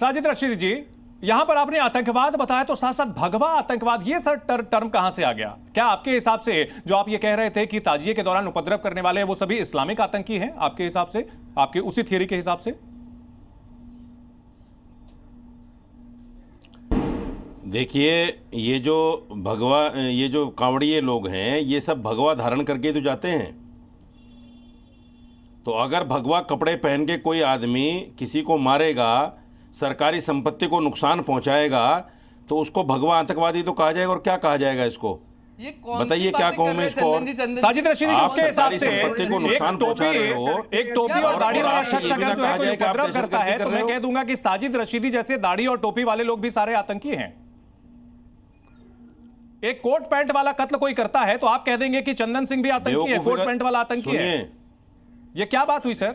साजिद रशीदी जी, यहां पर आपने आतंकवाद बताया तो साथ साथ भगवा आतंकवाद, ये सर टर्म कहां से आ गया? क्या आपके हिसाब से जो आप ये कह रहे थे कि ताजिए के दौरान उपद्रव करने वाले हैं वो सभी इस्लामिक आतंकी हैं आपके हिसाब से, आपके उसी थियरी के हिसाब से? देखिए, ये जो कांवड़िए लोग हैं, ये सब भगवा धारण करके तो जाते हैं। तो अगर भगवा कपड़े पहन के कोई आदमी किसी को मारेगा, सरकारी संपत्ति को नुकसान पहुंचाएगा, तो उसको भगवा आतंकवादी तो कहा जाएगा। और क्या कहा जाएगा इसको? बताइए क्या कहूं मैं इसको? साजिद रशीदी, उसके हिसाब से एक टोपी और दाढ़ी वाला शख्स अगर जो है कोई उपद्रव करता है तो मैं कह दूंगा कि साजिद रशीदी जैसे दाढ़ी और टोपी वाले लोग भी सारे आतंकी हैं। एक कोट पैंट वाला कत्ल कोई करता है तो आप कह देंगे कि चंदन सिंह भी आतंकी है, कोट पैंट वाला आतंकी है। ये क्या बात हुई सर?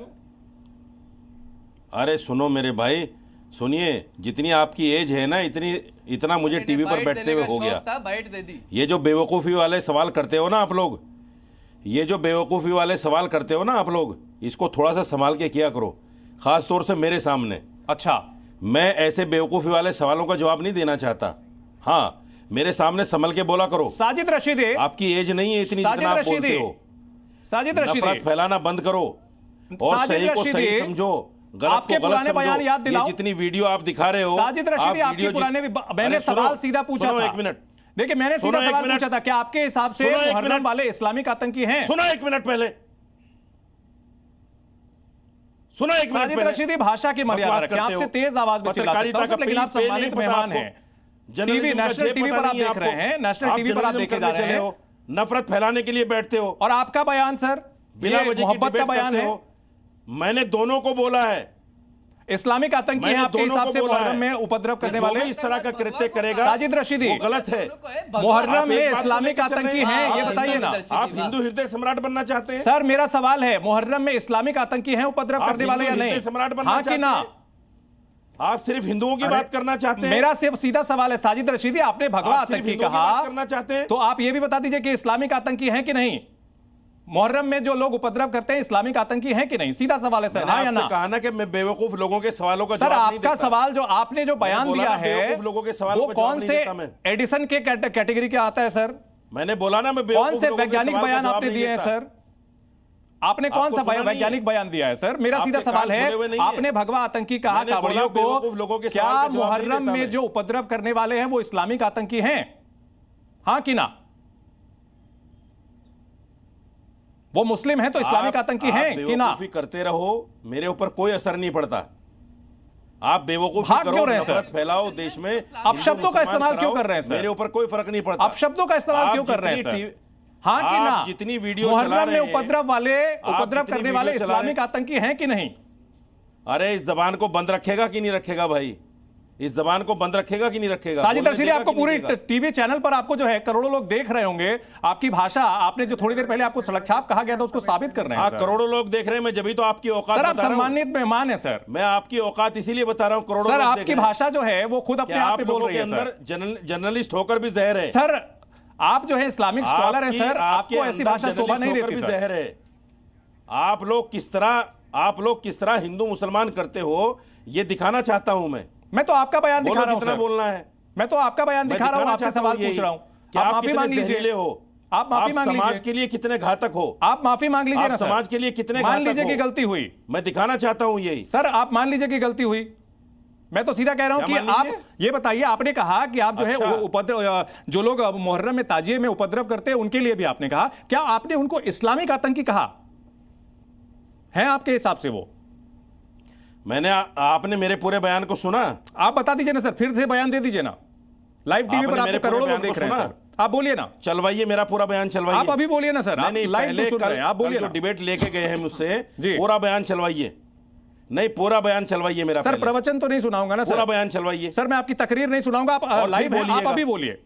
अरे सुनो मेरे भाई, सुनिए, जितनी आपकी एज है ना, इतना मुझे टीवी पर बैठते हुए हो गया। बाइट दे दी। ये जो बेवकूफ़ी वाले सवाल करते हो ना आप लोग, आप लोग इसको थोड़ा सा संभाल के किया करो, खास तौर से मेरे सामने। अच्छा, मैं ऐसे बेवकूफ़ी वाले सवालों का जवाब नहीं देना चाहता। हाँ, मेरे सामने संभल के बोला करो। साजिद रशीदी, आपकी एज नहीं है इतनी जितना आप बोलते हो। साजिद रशीदी, नफरत फैलाना बंद करो और सही को सही समझो, गलत को गलत समझो। बयान याद दिलाओ। ये जितनी वीडियो आप दिखा रहे हो, साजिद रशीदी, आपके पुराने, मैंने सवाल सीधा पूछा था। 1 मिनट देखिए, मैंने सीधा सवाल पूछा था, क्या आपके हिसाब से मुहर्रम वाले इस्लामिक आतंकी हैं? सुनो 1 मिनट पहले, साजिद रशीदी, भाषा की मर्यादा रखें, आपसे तेज आवाज में चिल्ला सकता हूं, लेकिन आप सम्मानित मेहमान हैं। टीवी, नेशनल टीवी पर आप देख रहे हैं, नेशनल टीवी पर आप देखे जा रहे हैं। नफरत फैलाने के लिए बैठते हो। और आपका बयान सर बिना वजह मोहब्बत का बयान है। मैंने दोनों को बोला है। इस्लामिक आतंकी हैं आपके हिसाब से मुहर्रम में उपद्रव करने वाले? इस तरह का कृत्य करेगा साजिद रशीदी, गलत है। मुहर्रम में इस्लामिक आतंकी हैं, ये बताइए ना। आप हिंदू हृदय सम्राट बनना चाहते हैं? सर मेरा सवाल है, मुहर्रम में इस्लामिक आतंकी हैं उपद्रव करने वाले या नहीं? सम्राट बनना हाँ कि ना? आप सिर्फ हिंदुओं की बात करना चाहते हैं? मेरा सिर्फ सीधा सवाल है साजिद रशीदी, आपने भगवा आतंकी कहा करना चाहते हैं, तो आप ये भी बता दीजिए कि इस्लामिक आतंकी हैं कि नहीं? मुहर्रम में जो लोग उपद्रव करते हैं इस्लामिक आतंकी हैं कि नहीं? सीधा सवाल है सर, हाँ या ना? कहा ना कि मैं बेवकूफ लोगों के सवालों का सर, आपका सवाल जो आपने जो बयान दिया है लोगों के सवालों वो कौन से एडिशन के कैटेगरी के आता है सर? मैंने बोला ना, मैं कौन से वैज्ञानिक बयान आपने दिए हैं सर? आपने कौन सा वैज्ञानिक बयान दिया है सर? मेरा सीधा सवाल है, आपने भगवा आतंकी कहा कांवड़ियों को, क्या मुहर्रम में जो उपद्रव करने वाले हैं वो इस्लामिक आतंकी हैं? हाँ कि ना? वो मुस्लिम हैं तो इस्लामिक आतंकी हैं कि ना? करते रहो, मेरे ऊपर कोई असर नहीं पड़ता। आप बेवकूफी भाग क्यों रहे हैं सर? फैलाओ देश में, आप शब्दों का इस्तेमाल क्यों कर रहे हैं सर? मेरे ऊपर कोई फर्क नहीं पड़ता। आप शब्दों का इस्तेमाल क्यों कर रहे हैं सर? हाँ कि ना? जितनी वीडियो मुहर्रम में उपद्रव करने वाले इस्लामिक आतंकी हैं कि नहीं? अरे इस जबान को बंद रखेगा कि नहीं रखेगा भाई? इस जबान को बंद रखेगा कि नहीं रखेगा? साजिद रशीदी, आपको पूरी टीवी चैनल पर आपको जो है करोड़ों लोग देख रहे होंगे, आपकी भाषा, आपने जो थोड़ी देर पहले आपको सड़क छाप कहा गया था उसको साबित कर रहे हैं सर। करोड़ों लोग देख रहे हैं, मैं जब तो आपकी औकात सर, आप सम्मानित मेहमान है सर। मैं आपकी औकात इसीलिए बता रहा हूँ, करोड़ों सर आपकी भाषा जो है वो खुद अपने आप पे बोल रही है सर। जर्नलिस्ट होकर भी जहर है सर, आप जो है इस्लामिक स्कॉलर है सर, आपको ऐसी भाषा शोभा नहीं देती सर। जहर है। आप लोग किस तरह हिंदू मुसलमान करते हो, ये दिखाना चाहता हूं मैं तो आपका बयान दिखा रहा हूं सर। बोलना है, मैं तो आपका बयान दिखा रहा हूं, आपसे सवाल पूछ रहा हूं। आप माफी मांग लीजिए हो, आप माफी मांग लीजिए। समाज के लिए कितने घातक हो, आप माफी मांग लीजिए ना सर। समाज के लिए कितने मान लीजिए कि गलती हुई, मैं दिखाना चाहता हूं यही। सर आप मान लीजिए कि गलती हुई, मैं तो सीधा कह रहा हूं कि आप ये बताइए, आपने कहा कि आप जो है उपद्रव, जो लोग मुहर्रम में ताजिए में उपद्रव करते हैं उनके लिए भी आपने कहा, क्या आपने उनको इस्लामिक आतंकी कहा है आपके हिसाब से? वो आपने मेरे पूरे बयान को सुना? आप बता दीजिए ना सर, फिर से बयान दे दीजिए ना, लाइव टीवी पर आपको करोड़ों लोग देख रहे हैं सर। आप बोलिए ना, चलवाइए मेरा पूरा बयान, चलवाइए। आप अभी बोलिए ना सर, आप लाइव तो सुन रहे हैं, आप बोलिए ना। डिबेट लेके गए हैं मुझसे, पूरा बयान चलवाइए। नहीं, पूरा बयान चलवाइए मेरा। सर प्रवचन तो नहीं सुनाऊंगा ना सर, पूरा बयान चलवाइए। सर मैं आपकी तकरीर नहीं सुनाऊंगा, आप लाइव हैं, आप अभी बोलिए,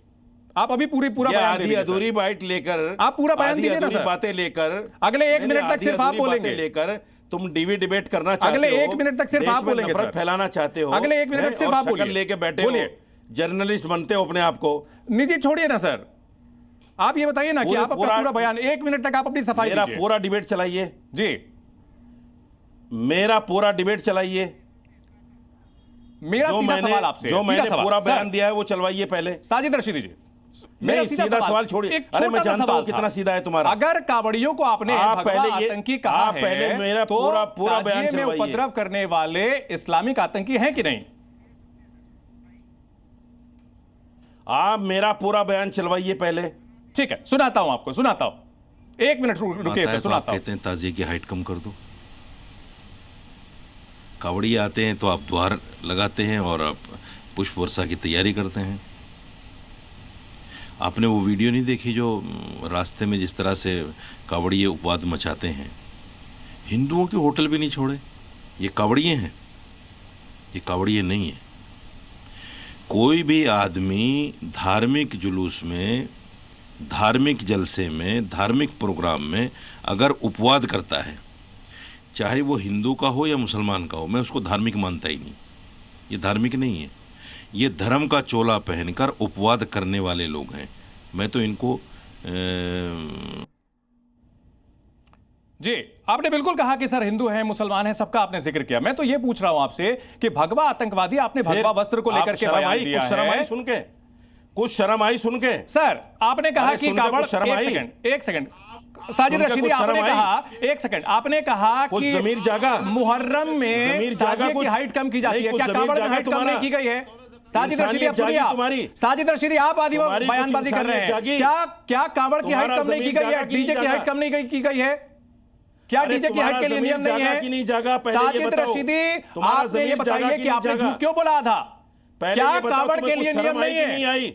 आप अभी पूरा बयान दे दीजिए। अधूरी बाइट लेकर आप पूरा बयान दीजिए ना सर। बातें लेकर अगले 1 मिनट तक सिर्फ आप बोलेंगे, लेकर तुम डिबेट करना चाहते हो, अगले 1 मिनट तक सिर्फ आप बोलेंगे सर। फैलाना चाहते हो, अगले 1 मिनट तक सिर्फ आप बोलिए, लेके बैठे हो, जर्नलिस्ट बनते हो अपने आप को। निजी छोड़िए ना सर, आप ये बताइए ना कि आप अपना पूरा बयान 1 मिनट तक आप अपनी सफाई दीजिए। मेरा पूरा डिबेट चलाइए जी, मेरा पूरा डिबेट चलाइए। मेरा सीधा सवाल आपसे, जो मैंने पूरा बयान सर, दिया है वो चलवाइए पहले। साजिद रशीदी जी, मेरा सीधा सवाल छोड़िए। अरे मैं जानता हूं कितना सीधा है तुम्हारा। अगर कावड़ियों को आपने भगवा आतंकी कहा है, पहले मेरा तो पूरा बयान में उपद्रव करने वाले इस्लामिक आतंकी हैं कि नहीं? आप मेरा पूरा बयान चलवाइए पहले। ठीक है, सुनाता हूं आपको, सुनाता हूं। 1 मिनट रुकिए सर, सुनाता हूं। कहते हैं ताजिए की हाइट कम कर दो। कावड़ी आते हैं तो आप द्वार लगाते हैं और आप पुष्प वर्षा की तैयारी करते हैं। आपने वो वीडियो नहीं देखी जो रास्ते में जिस तरह से कावड़िए उपवाद मचाते हैं? हिंदुओं के होटल भी नहीं छोड़े। ये कावड़िए हैं, ये कावड़िए नहीं है। कोई भी आदमी धार्मिक जुलूस में, धार्मिक जलसे में, धार्मिक प्रोग्राम में अगर उपवाद करता है, चाहे वो हिंदू का हो या मुसलमान का हो, मैं उसको धार्मिक मानता ही नहीं। ये धार्मिक नहीं है, ये धर्म का चोला पहनकर उपवाद करने वाले लोग हैं। मैं तो इनको जी, आपने बिल्कुल कहा कि सर हिंदू हैं, मुसलमान हैं, सबका आपने जिक्र किया। मैं तो ये पूछ रहा हूं आपसे कि भगवा आतंकवादी, आपने भगवा वस्त्र को लेकर के बयान दिया है। कुछ शर्म आई सुन के सर, आपने कहा कि कावड़, एक सेकंड साजिद रशीदी, आपने कहा, एक सेकंड, आपने कहा कि ज़मीर जागा, मुहर्रम में ताजिए की हाइट कम की जाती है, क्या कावड़ में हाइट कम नहीं की गई है? साजिद रशीदी, आप सुनिए, साजिद रशीदी, आप आदि बयानबाजी कर रहे हैं। क्या कावड़ की हाइट कम नहीं की गई है? डीजे की हाइट कम नहीं की गई है? क्या डीजे की हाइट के लिए नियम नहीं है? साजिद रशीदी, आपने ये बताइए कि आपने झूठ क्यों बोला था? क्या कावड़ के लिए नियम नहीं है?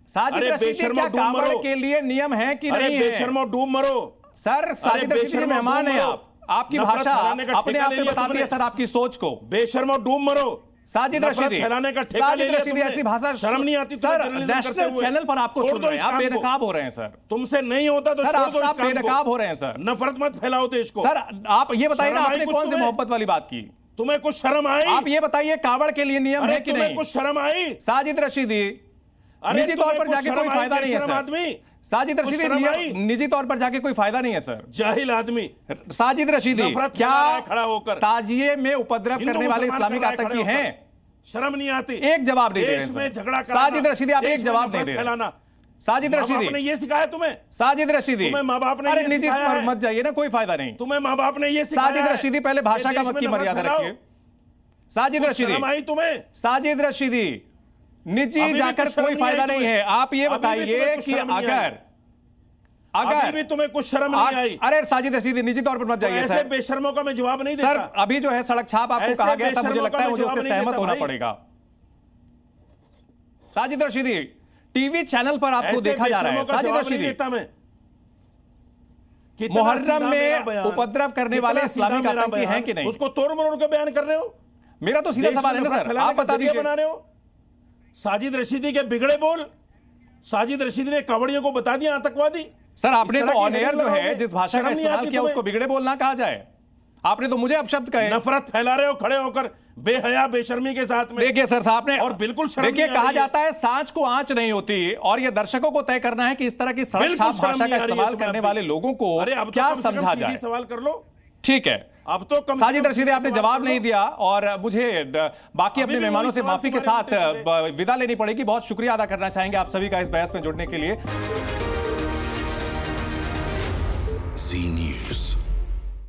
साजिद रशीदी, क्या कावड़ के लिए नियम है कि नहीं है? बेशर्मो डूब मरो सर, साजिद रशीदी मेहमान है आप, आपकी भाषा अपने आप में बताती है सर आपकी सोच को। बेशर्मो डूब मरो। साजिद रशीदी, साजिद रशीदी, ऐसी भाषा शर्म नहीं आती सर? नेशनल चैनल पर आपको सुन रहे हैं, आप बेनकाब हो रहे हैं सर। तुमसे नहीं होता तो सर आप बेनकाब हो रहे हैं सर। नफरत मत फैलाओ देश को। सर आप ये बताइए ना, आपने कौन सी मोहब्बत वाली बात की? तुम्हें कुछ शर्म आई? आप ये बताइए, कावड़ के लिए नियम है कि नहीं? कुछ शर्म आई? साजिद रशीदी, निजी तौर पर जाके कोई फायदा नहीं है सर। साजिद रशीदी, निजी तौर पर जाके कोई फायदा नहीं है सर। जाहिल आदमी। साजिद रशीदी, क्या खड़ा होकर ताजिए में उपद्रव करने वाले इस्लामिक आतंकी हैं? शर्म नहीं आती? एक जवाब नहीं दे रहे झगड़ा साजिद रशीदी, आप एक जवाब नहीं दे रहे। साजिद रशीदी ने ये सिखाया तुम्हें? साजिद रशीदी, तुम्हें माँ बाप ने? अरे निजी पर मत जाइए ना, कोई फायदा नहीं। तुम्हें माँ बाप ने ये सिखाया? साजिद रशीदी, पहले भाषा की मर्यादा रखिए। साजिद रशीदी, तुम्हें? साजिद रशीदी, निजी जाकर कोई फायदा नहीं है। आप ये बताइए कि अगर भी तुम्हें कुछ शर्म नहीं आई? अरे साजिद रशीदी, निजी तौर पर मत जाइए सर। बेशर्मों का मैं जवाब नहीं देता सर। अभी जो है सड़क छाप आपको कहा गया था, मुझे लगता है मुझे उससे सहमत होना पड़ेगा। साजिद रशीदी, टीवी चैनल पर आपको देखा जा रहा है। साजिद रशीदी, मुहर्रम में उपद्रव करने वाले इस्लामिक आतंकी हैं कि नहीं? उसको तोड़ मरोड़ के बयान कर रहे हो? मेरा तो सीधा सवाल है ना सर, आप बता दीजिए। बना रहे हो साजिद रशीदी के बिगड़े बोल। साजिद रशीदी ने कावड़ियों को बता दिया आतंकवादी। सर आपने तो ऑन एयर जो है जिस भाषा का इस्तेमाल किया उसको बिगड़े बोलना कहा जाए? आपने तो मुझे अपशब्द कहे। नफरत फैला रहे हो खड़े होकर बेहया बेशर्मी के साथ में। देखिए सर साहब ने, और बिल्कुल देखिए कहा जाता है सांच को आंच नहीं होती, और ये दर्शकों को तय करना है कि इस तरह की सड़क छाप भाषा का इस्तेमाल करने वाले लोगों को क्या समझा जाए। सवाल कर लो। ठीक है, अब तो साजिद रशीदी आपने जवाब नहीं दिया, और मुझे बाकी अपने मेहमानों से माफी के साथ विदा लेनी पड़ेगी। बहुत शुक्रिया अदा करना चाहेंगे आप सभी का इस बहस में जुड़ने के लिए।